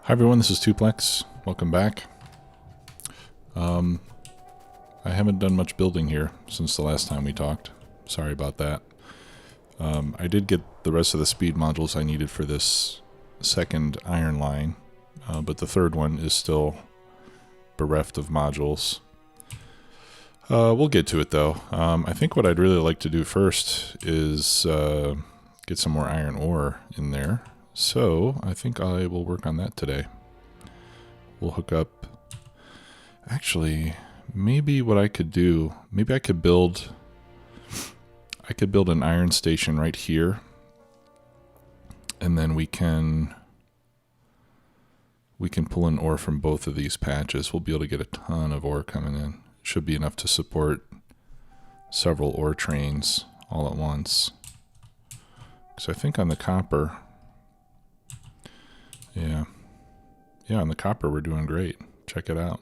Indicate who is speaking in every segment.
Speaker 1: Hi everyone, this is Tuplex. Welcome back. I haven't done much building here since the last time we talked. Sorry about that. I did get the rest of the speed modules I needed for this second iron line, but the third one is still bereft of modules. We'll get to it though. I think what I'd really like to do first is get some more iron ore in there. So I think I will work on that today. We'll hook up. Actually, maybe what I could do, maybe I could build an iron station right here, and then we can pull in ore from both of these patches. We'll be able to get a ton of ore coming in. Should be enough to support several ore trains all at once. So I think on the copper, yeah, on the copper we're doing great. Check it out.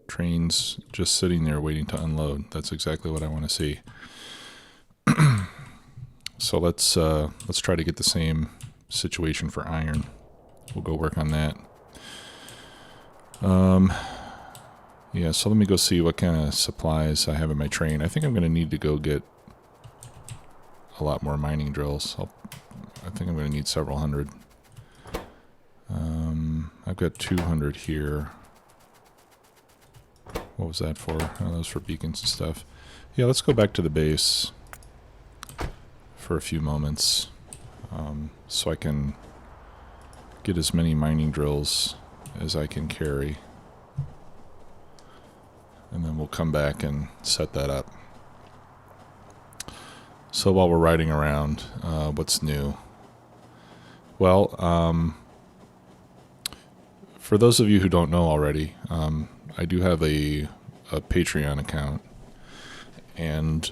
Speaker 1: Trains just sitting there waiting to unload. That's exactly what I want to see. So let's try to get the same situation for iron. We'll go work on that. Yeah, so let me go see what kind of supplies I have in my train. I think I'm going to need to go get a lot more mining drills. I think I'm going to need several hundred. I've got 200 here. What was that for? Oh, that was for beacons and stuff. Yeah, let's go back to the base for a few moments, so I can get as many mining drills as I can carry. And then we'll come back and set that up. So while we're riding around, what's new? Well, for those of you who don't know already, I do have a Patreon account, and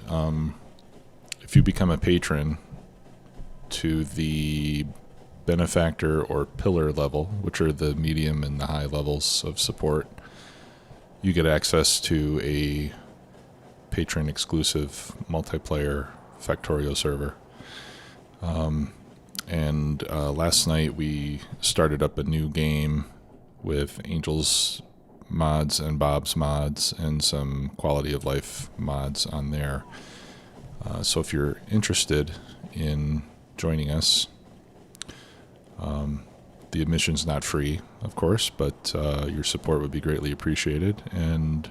Speaker 1: if you become a patron to the benefactor or pillar level, which are the medium and the high levels of support, you get access to a patron exclusive multiplayer Factorio server. And last night we started up a new game with Angel's mods and Bob's mods and some quality of life mods on there. So if you're interested in joining us, the admission's not free, of course, but your support would be greatly appreciated. And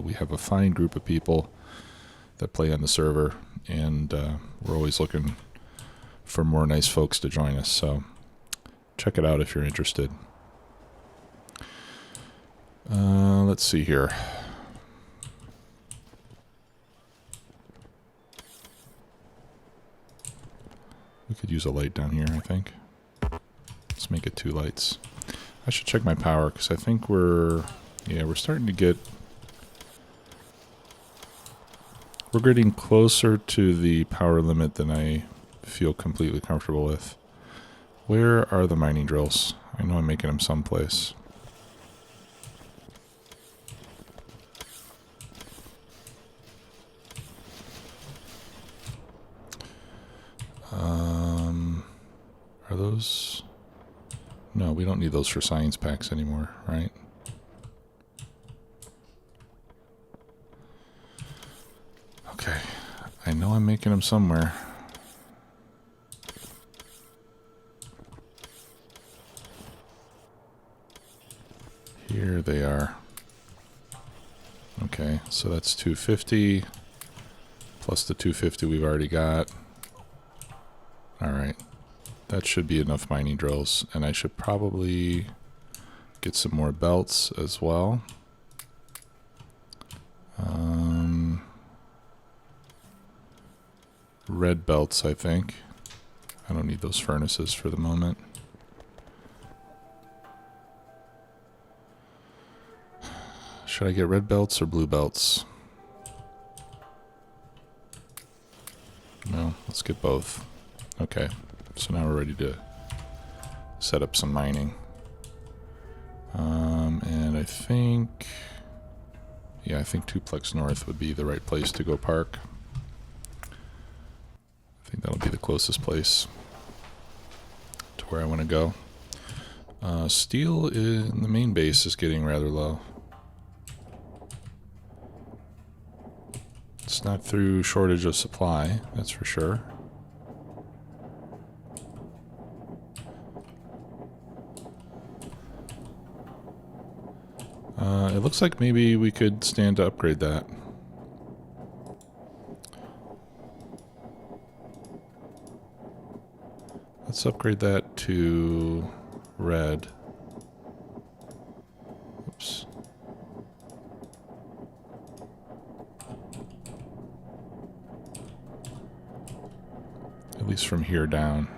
Speaker 1: we have a fine group of people that play on the server, and we're always looking for more nice folks to join us. So check it out if you're interested. Let's see here. We could use a light down here, I think. Let's make it 2 lights. I should check my power, because I think we're starting to get... We're getting closer to the power limit than I feel completely comfortable with. Where are the mining drills? I know I'm making them someplace. Are those... No, we don't need those for science packs anymore, right? Okay, I know I'm making them somewhere. Here they are. Okay, so that's 250 plus the 250 we've already got. Alright, that should be enough mining drills, and I should probably get some more belts as well. Red belts, I think. I don't need those furnaces for the moment. Should I get red belts or blue belts? No, let's get both. Okay, so now we're ready to set up some mining. And I think... Yeah, I think Tuplex North would be the right place to go park. I think that'll be the closest place to where I want to go. Steel in the main base is getting rather low. It's not through shortage of supply, that's for sure. It looks like maybe we could stand to upgrade that. Let's upgrade that to red. Oops. At least from here down.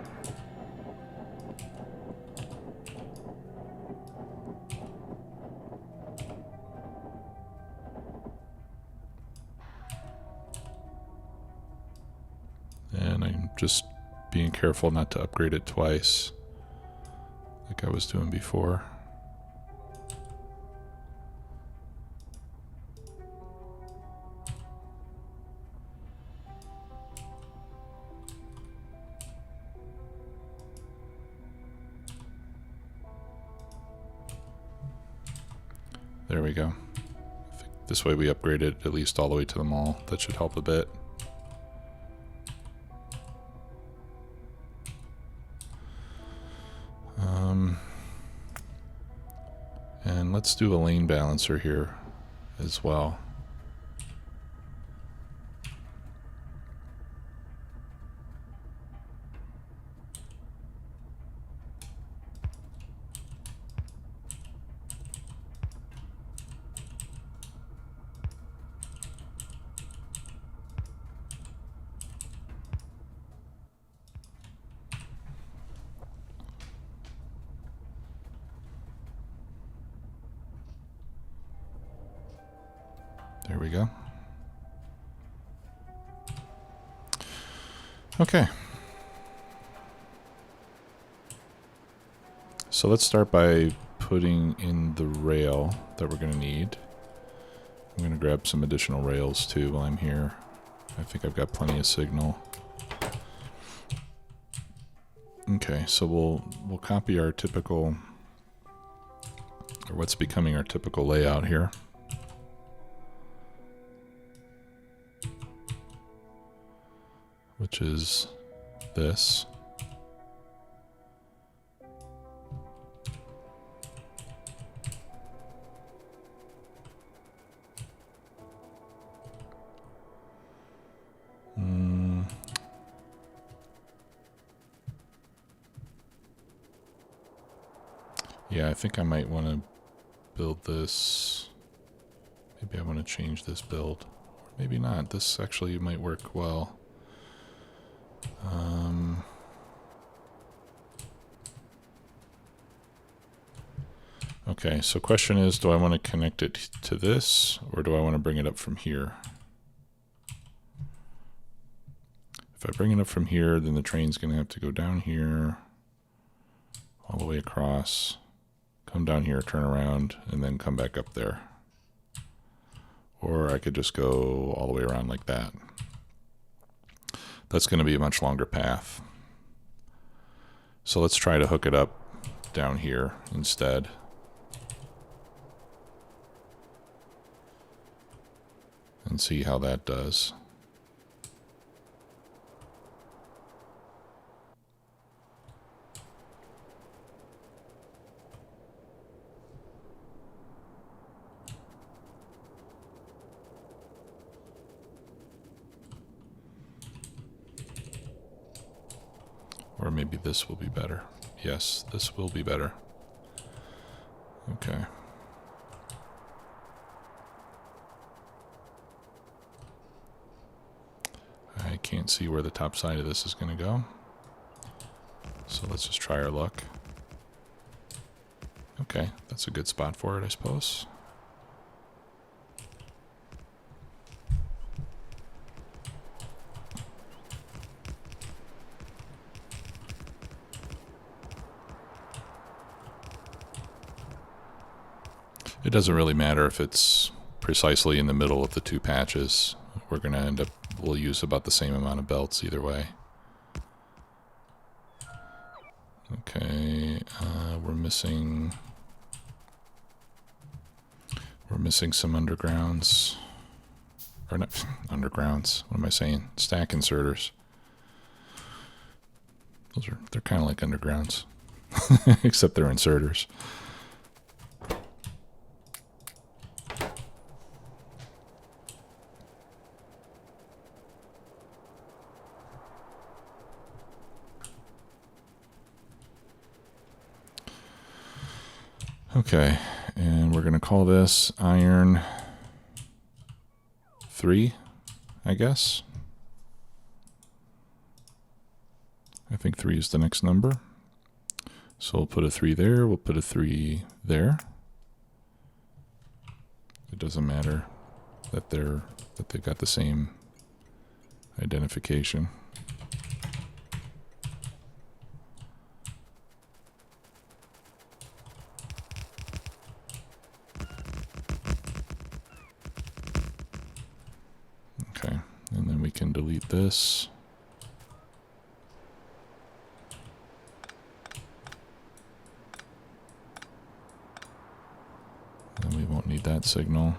Speaker 1: And I'm just being careful not to upgrade it twice, like I was doing before. There we go. I think this way we upgrade it at least all the way to the mall. That should help a bit. And let's do a lane balancer here as well. There we go. Okay. So let's start by putting in the rail that we're going to need. I'm going to grab some additional rails too while I'm here. I think I've got plenty of signal. Okay, so we'll copy our typical, or what's becoming our typical layout here. Which is this. Yeah, I think I might want to build this. Maybe I want to change this build. Or maybe not. This actually might work well. Okay, so question is, do I want to connect it to this, or do I want to bring it up from here? If I bring it up from here, then the train's going to have to go down here, all the way across, come down here, turn around, and then come back up there. Or I could just go all the way around like that. That's going to be a much longer path. So let's try to hook it up down here instead. And see how that does. Or maybe this will be better. Yes, this will be better. Okay. I can't see where the top side of this is going to go. So let's just try our luck. Okay, that's a good spot for it, I suppose. It doesn't really matter if it's precisely in the middle of the two patches. We're going to end up, we'll use about the same amount of belts either way. Okay, we're missing some undergrounds. Or not undergrounds. What am I saying? Stack inserters. They're kind of like undergrounds, except they're inserters. Okay, and we're going to call this iron 3, I guess. I think 3 is the next number. So we'll put a 3 there, we'll put a 3 there. It doesn't matter that they've got the same identification. Okay, and then we can delete this. And we won't need that signal.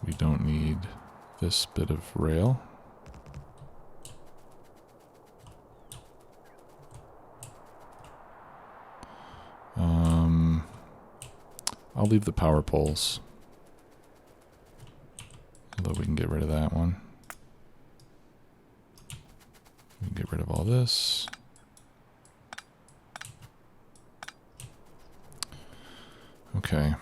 Speaker 1: We don't need this bit of rail. I'll leave the power poles. Although we can get rid of that one. We can get rid of all this. Okay.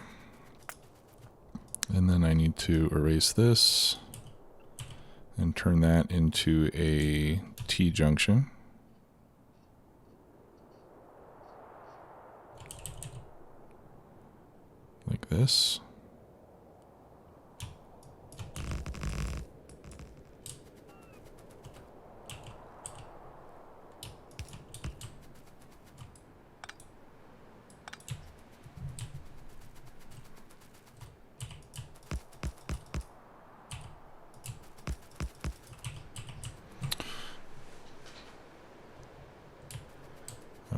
Speaker 1: And then I need to erase this and turn that into a T-junction. Like this.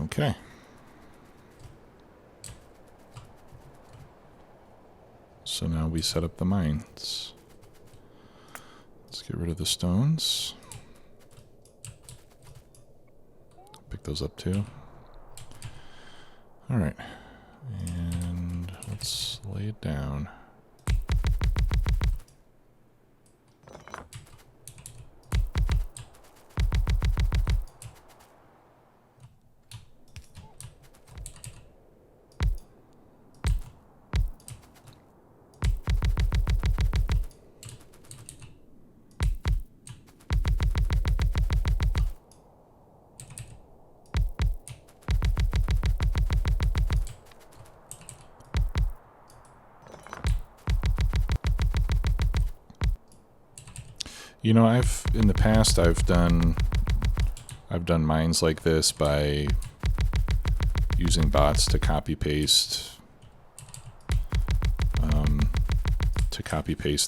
Speaker 1: Okay. So now we set up the mines. Let's get rid of the stones. Pick those up too. All right. And let's lay it down. You know, in the past I've done mines like this by using bots to copy paste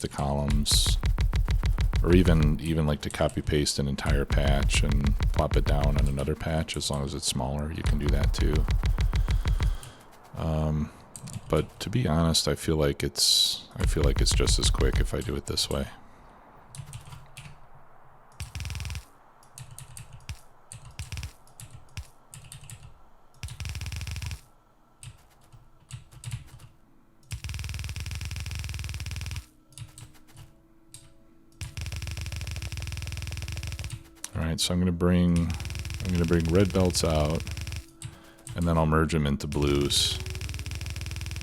Speaker 1: the columns, or even like to copy paste an entire patch and plop it down on another patch. As long as it's smaller, you can do that too. But to be honest, I feel like it's just as quick if I do it this way. Alright, so I'm gonna bring red belts out, and then I'll merge them into blues.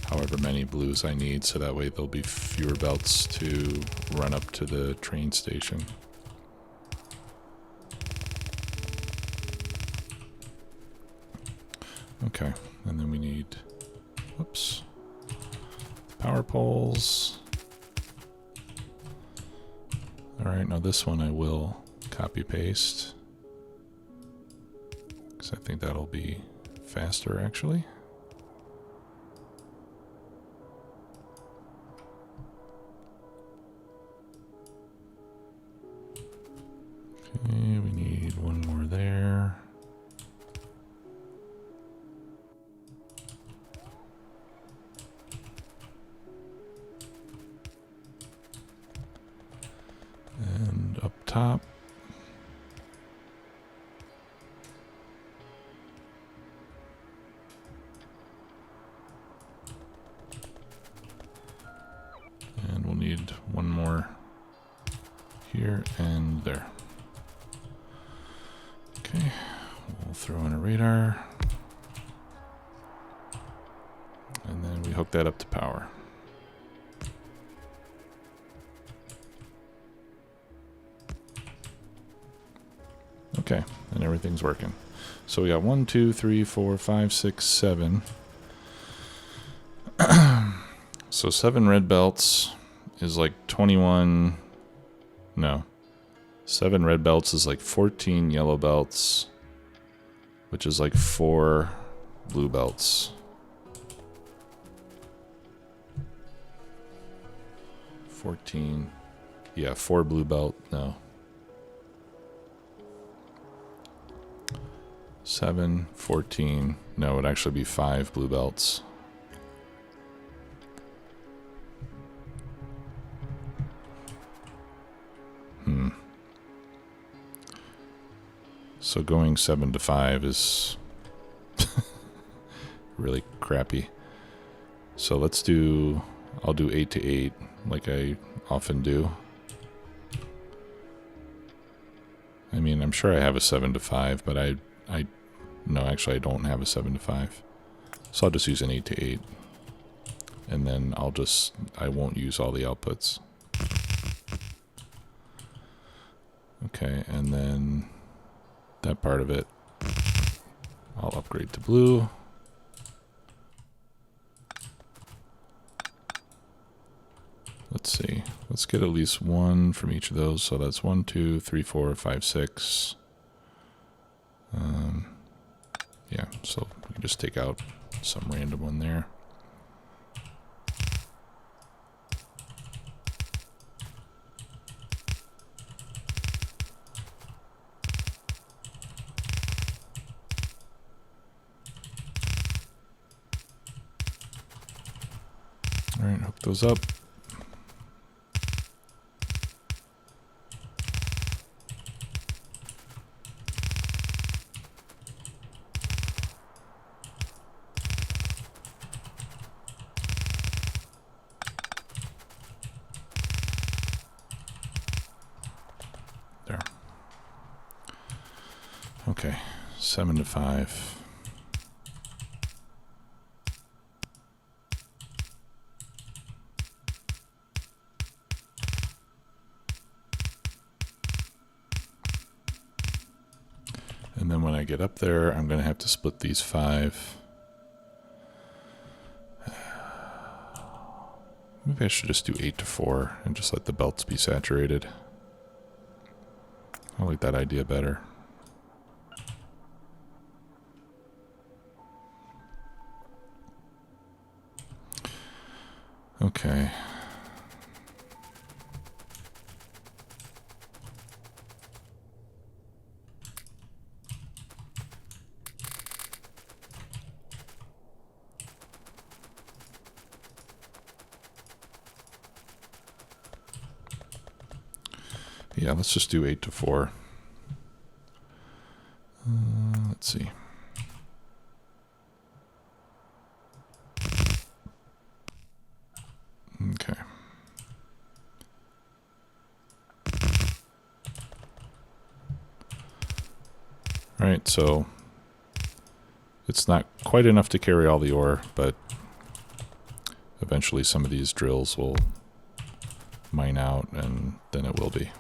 Speaker 1: However many blues I need, so that way there'll be fewer belts to run up to the train station. Okay, and then we need, whoops, power poles. Alright, now this one I will copy paste, because I think that'll be faster actually. Okay, we need one more there. top. And we'll need one more here and there. Okay, we'll throw in a radar. And then we hook that up to power. Okay, and everything's working. So we got 1, 2, 3, 4, 5, 6, 7. So 7 red belts is like 21. No. 7 red belts is like 14 yellow belts, which is like 4 blue belts. 14. Yeah, 4 blue belt. No. 7, 14. No, it would actually be 5 blue belts. So going 7 to 5 is really crappy. So let's do, I'll do 8 to 8 like I often do. I mean, I'm sure I have a 7 to 5, but no, actually I don't have a 7 to 5. So I'll just use an 8 to 8. And then I won't use all the outputs. Okay, and then that part of it, I'll upgrade to blue. Let's see. Let's get at least 1 from each of those. So that's 1, 2, 3, 4, 5, 6. Yeah, so we can just take out some random one there. All right, hook those up. There. Okay, 7 to 5. And then when I get up there, I'm going to have to split these 5. Maybe I should just do 8 to 4 and just let the belts be saturated. I like that idea better. Okay. Yeah, let's just do 8 to 4. Let's see. Okay. All right, so it's not quite enough to carry all the ore, but eventually some of these drills will mine out, and then it will be.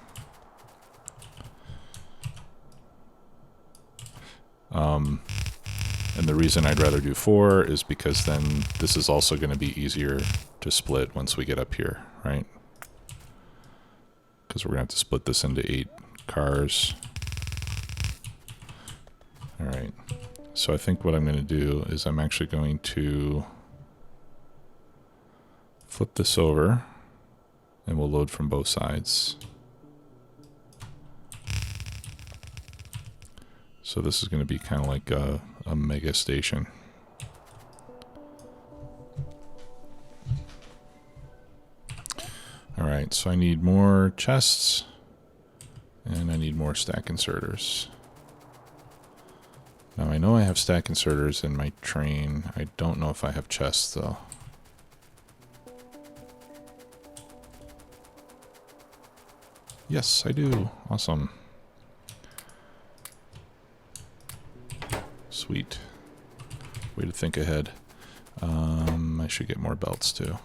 Speaker 1: And the reason I'd rather do 4 is because then this is also going to be easier to split once we get up here, right? Because we're going to have to split this into 8 cars. All right. So I think what I'm going to do is I'm actually going to flip this over, and we'll load from both sides. So this is going to be kind of like a mega station. All right, so I need more chests, need more stack inserters. Now I know I have stack inserters in my train. I don't know if I have chests though. Yes, I do. Awesome. Sweet. Way to think ahead. I should get more belts too.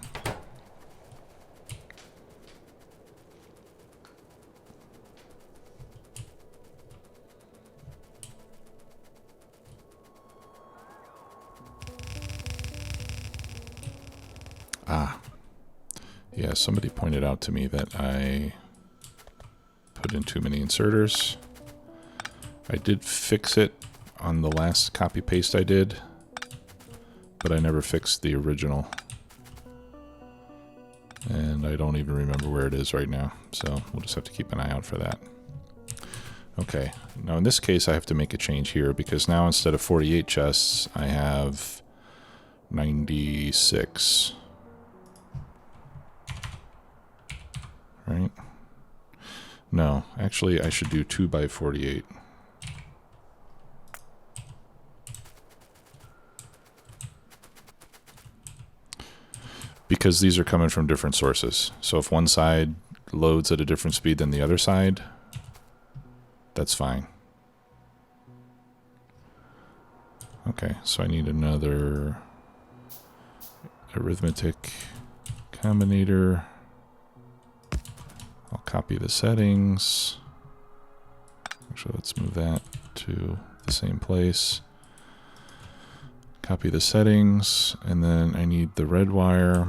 Speaker 1: Ah. Yeah, somebody pointed out to me that I put in too many inserters. I did fix it on the last copy paste I did, but I never fixed the original. And I don't even remember where it is right now, so we'll just have to keep an eye out for that. Okay, now in this case I have to make a change here because now instead of 48 chests, I have 96. Right? No, actually I should do 2 by 48. Because these are coming from different sources. So if one side loads at a different speed than the other side, that's fine. Okay, so I need another arithmetic combinator. I'll copy the settings. Actually, let's move that to the same place. Copy the settings, and then I need the red wire.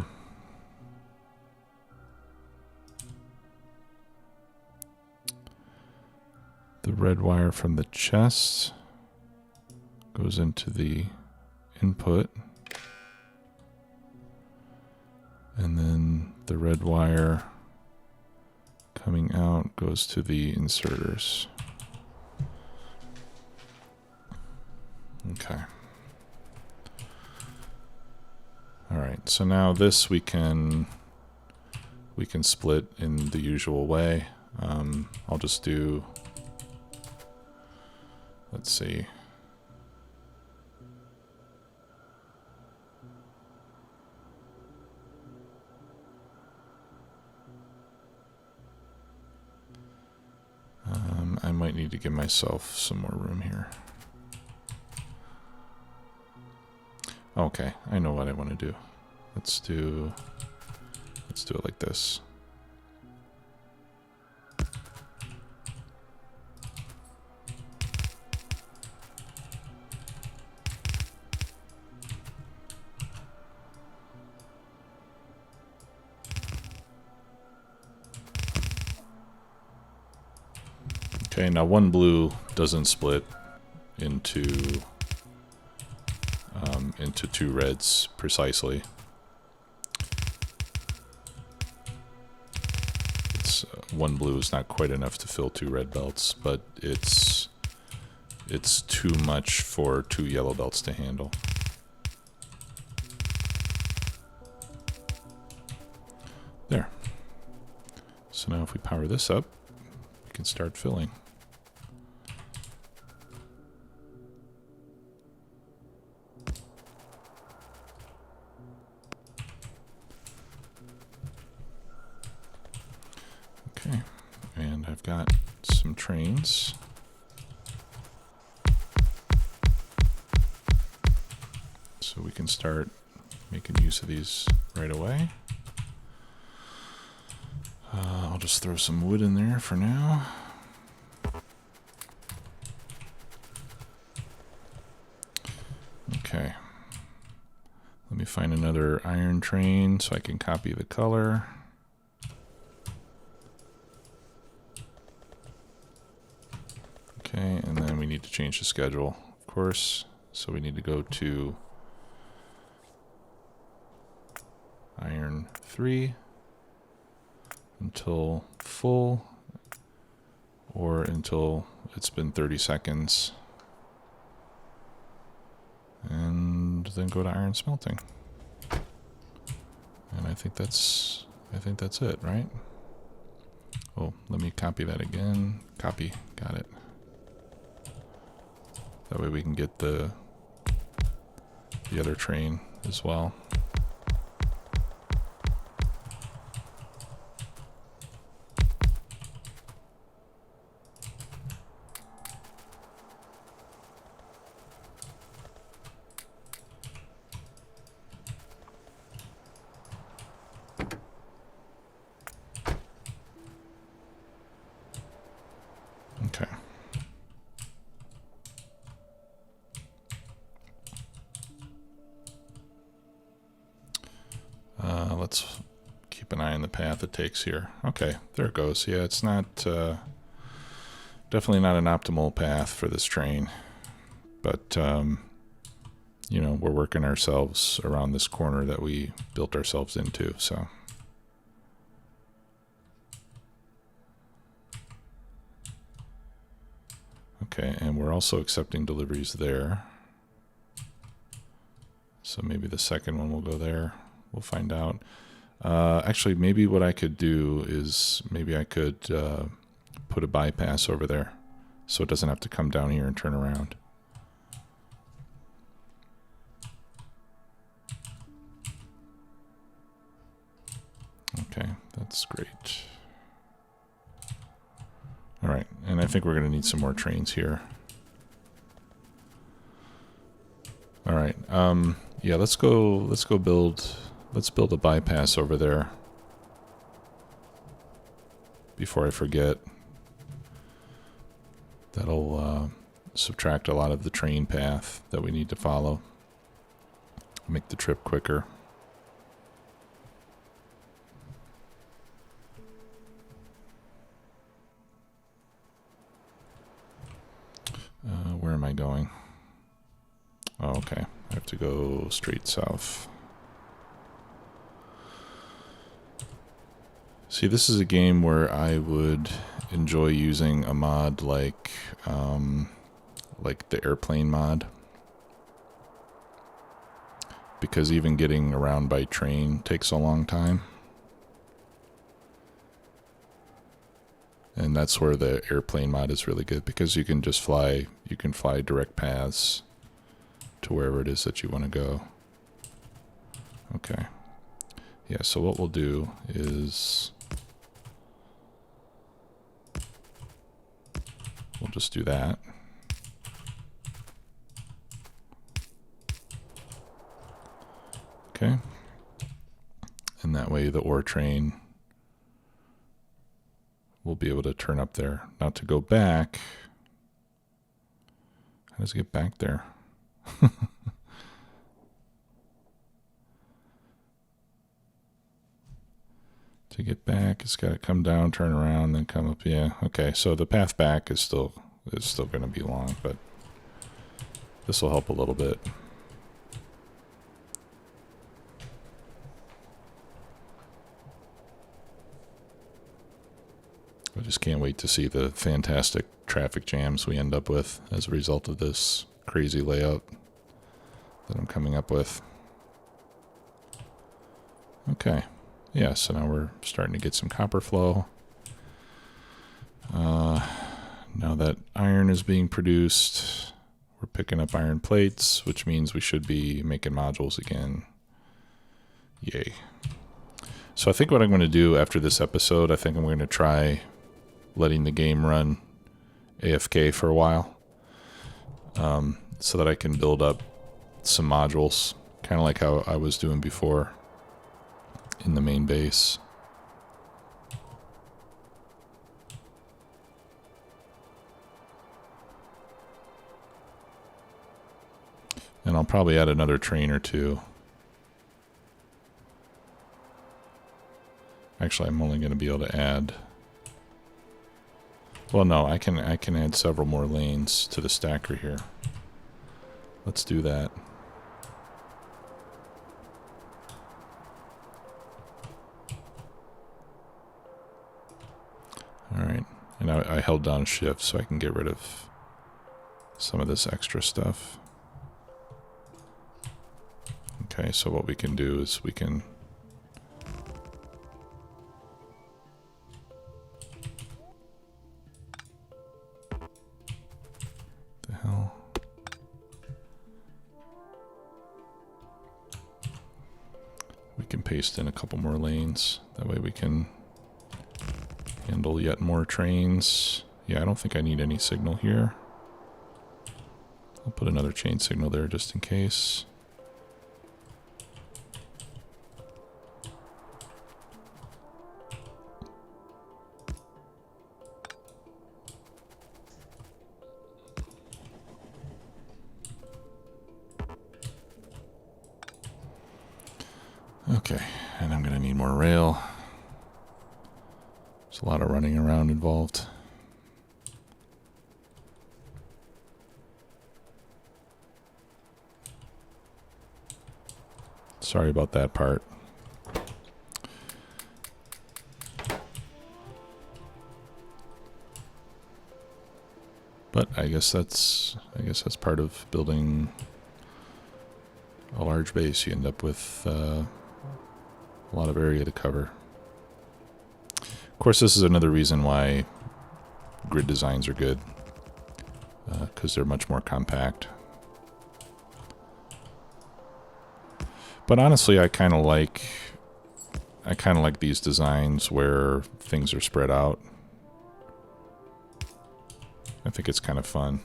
Speaker 1: The red wire from the chest goes into the input. And then the red wire coming out goes to the inserters. Okay. All right, so now this we can split in the usual way. I'll just do, let's see. I might need to give myself some more room here. Okay, I know what I want to do. Let's do it like this. Okay, now one blue doesn't split into two reds precisely. It's one blue is not quite enough to fill 2 red belts, but it's too much for 2 yellow belts to handle. There. So now if we power this up, we can start filling. Okay, and I've got some trains. So we can start making use of these right away. I'll just throw some wood in there for now. Okay. Let me find another iron train so I can copy the color. Okay, and then we need to change the schedule, of course. So we need to go to iron 3 until full, or until it's been 30 seconds. And then go to iron smelting. And I think that's it, right? Oh, let me copy that again. Copy. Got it. That way we can get the other train as well. Okay. Let's keep an eye on the path it takes here. Okay, there it goes. Yeah, it's not, definitely not an optimal path for this train. But, you know, we're working ourselves around this corner that we built ourselves into, so. Okay, and we're also accepting deliveries there. So maybe the second one will go there. We'll find out. Actually, maybe what I could do is maybe I could put a bypass over there so it doesn't have to come down here and turn around. Okay, that's great. All right, and I think we're going to need some more trains here. All right, yeah, let's build a bypass over there before I forget. That'll subtract a lot of the train path that we need to follow. Make the trip quicker. Where am I going? Oh, okay. I have to go straight south. See, this is a game where I would enjoy using a mod like the airplane mod, because even getting around by train takes a long time. And that's where the airplane mod is really good, because you can just fly, you can fly direct paths to wherever it is that you want to go. Okay. Yeah, so what we'll do is we'll just do that. Okay. And that way the ore train will be able to turn up there. Now to go back, how does it get back there? To get back, it's got to come down, turn around, then come up. Yeah, okay. So the path back is still going to be long, but this will help a little bit. I just can't wait to see the fantastic traffic jams we end up with as a result of this crazy layout that I'm coming up with. Okay. Yeah, so now we're starting to get some copper flow. Now that iron is being produced, we're picking up iron plates, which means we should be making modules again. Yay. So I think what I'm going to do after this episode, I think I'm going to try letting the game run AFK for a while, so that I can build up some modules, kind of like how I was doing before in the main base. And I'll probably add another train or two. Actually, I'm only going to be able to add... Well, no, I can add several more lanes to the stacker here. Let's do that. Alright, and I held down shift so I can get rid of some of this extra stuff. Okay, so what we can do is we can paste in a couple more lanes. That way we can handle yet more trains. Yeah, I don't think I need any signal here. I'll put another chain signal there just in case. Okay, and I'm going to need more rail. There's a lot of running around involved. Sorry about that part. But I guess that's part of building a large base. You end up with a lot of area to cover. Of course, this is another reason why grid designs are good, because they're much more compact. But honestly, I kind of like these designs where things are spread out. I think it's kind of fun,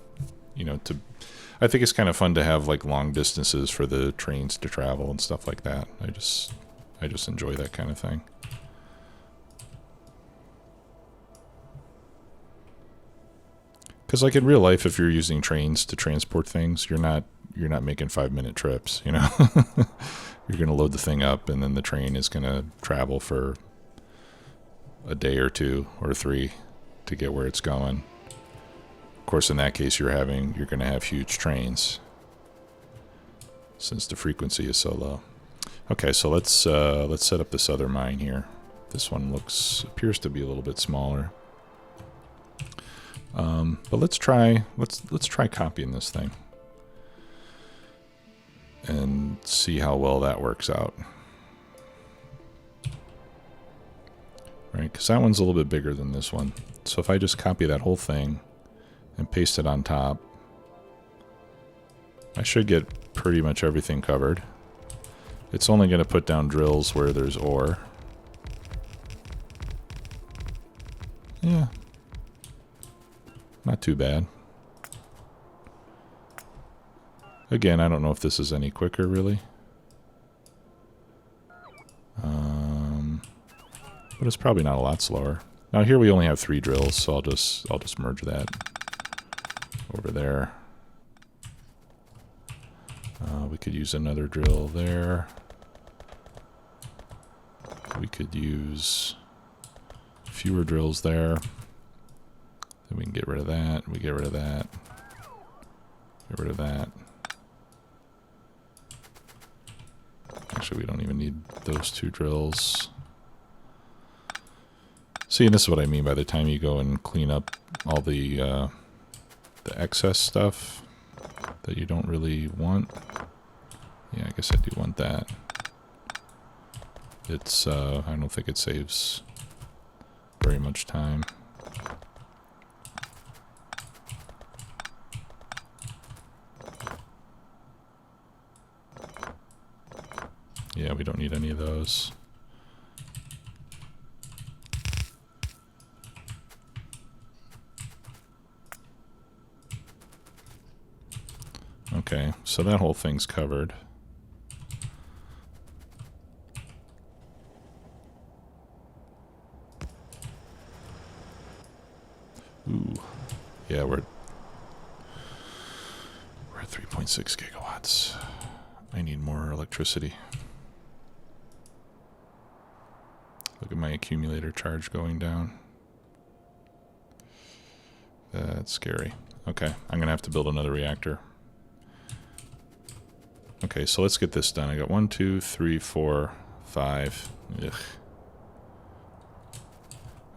Speaker 1: you know, I think it's kind of fun to have like long distances for the trains to travel and stuff like that. I just enjoy that kind of thing. Because like in real life, if you're using trains to transport things, you're not making 5-minute trips, you know. You're going to load the thing up, and then the train is going to travel for a day or 2 or 3 to get where it's going. Of course, in that case, you're going to have huge trains since the frequency is so low. Okay, so let's set up this other mine here. This one appears to be a little bit smaller. But let's try copying this thing and see how well that works out. Right, because that one's a little bit bigger than this one. So if I just copy that whole thing and paste it on top, I should get pretty much everything covered. It's only going to put down drills where there's ore. Yeah. Not too bad. Again, I don't know if this is any quicker, really. But it's probably not a lot slower. Now here we only have 3 drills, so I'll just merge that over there. We could use another drill there. We could use fewer drills there. Then we can get rid of that. We get rid of that. Get rid of that. Actually, we don't even need those 2 drills. See, and this is what I mean by the time you go and clean up all the excess stuff that you don't really want. Yeah, I guess I do want that. It's, I don't think it saves very much time. Yeah, we don't need any of those. Okay, so that whole thing's covered. Ooh, yeah, we're at 3.6 gigawatts. I need more electricity. Look at my accumulator charge going down. That's scary. Okay, I'm gonna have to build another reactor. Okay, so let's get this done. I got 1, 2, 3, 4, 5. Ugh.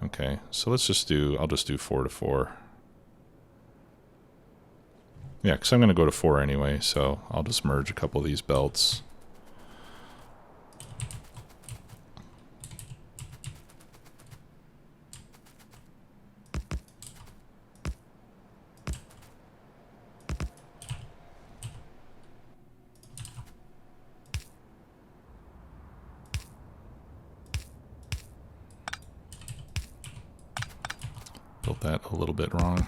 Speaker 1: Okay, so I'll just do 4 to 4. Yeah, because I'm going to go to 4 anyway, so I'll just merge a couple of these belts. that a little bit wrong.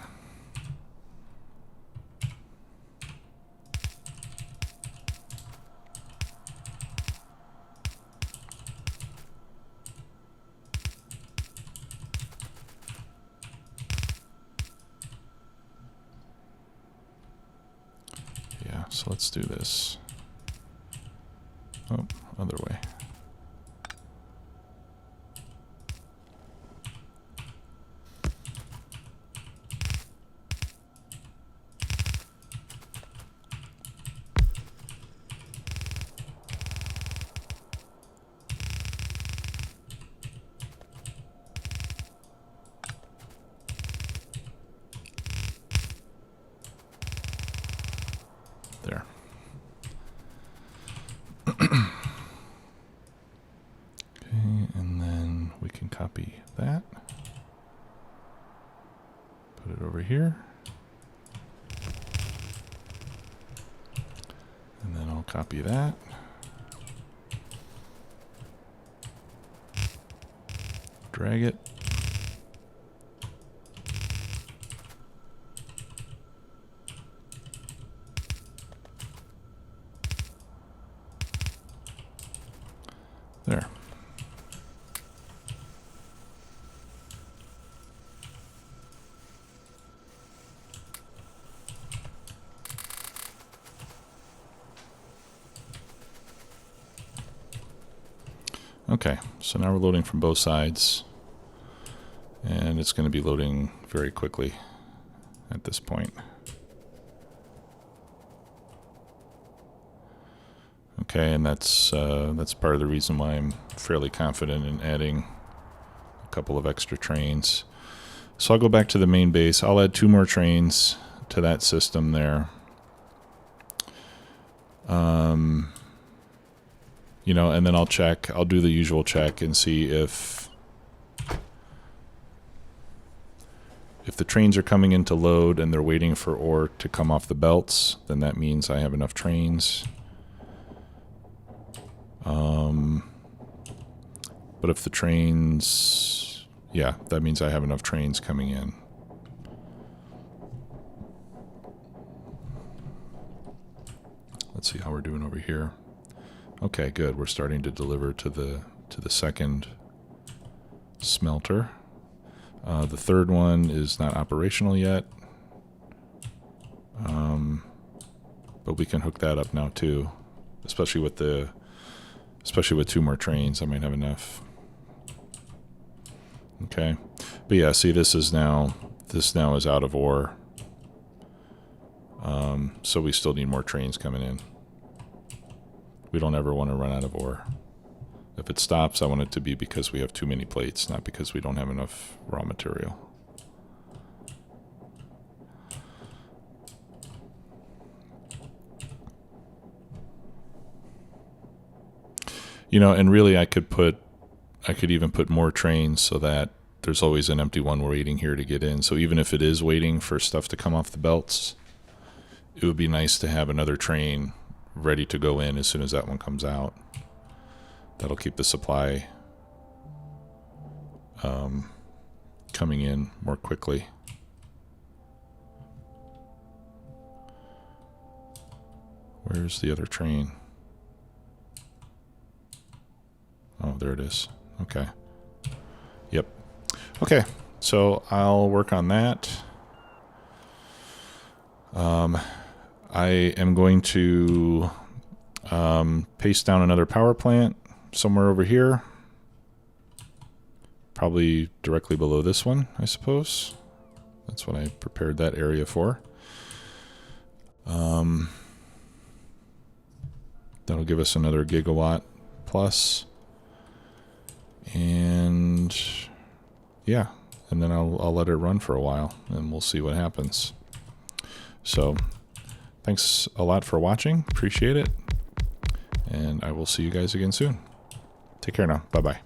Speaker 1: Yeah, so let's do this. Oh, other way. There. Okay, and then we can copy that. Put it over here. And then I'll copy that. Drag it. There. Okay, so now we're loading from both sides, and it's going to be loading very quickly at this point. Okay, and that's part of the reason why I'm fairly confident in adding a couple of extra trains. So I'll go back to the main base. I'll add 2 more trains to that system there. You know, and then I'll check. I'll do the usual check and see if the trains are coming in to load and they're waiting for ore to come off the belts, then that means I have enough trains. But if the trains, yeah, that means I have enough trains coming in. Let's see how we're doing over here. Okay, good. We're starting to deliver to the second smelter. The third one is not operational yet, but we can hook that up now too. Especially with 2 more trains, I might have enough. Okay, but yeah, see, this now is out of ore, so we still need more trains coming in. We don't ever want to run out of ore. If it stops, I want it to be because we have too many plates, not because we don't have enough raw material. You know, and really I could even put more trains so that there's always an empty one waiting here to get in. So even if it is waiting for stuff to come off the belts, it would be nice to have another train ready to go in as soon as that one comes out. That'll keep the supply coming in more quickly. Where's the other train? Oh, there it is. Okay. Yep. Okay, so I'll work on that. I am going to paste down another power plant somewhere over here. Probably directly below this one, I suppose. That's what I prepared that area for. That'll give us another gigawatt plus. And yeah, and then I'll let it run for a while and we'll see what happens. So thanks a lot for watching. Appreciate it. And I will see you guys again soon. Take care now. Bye-bye.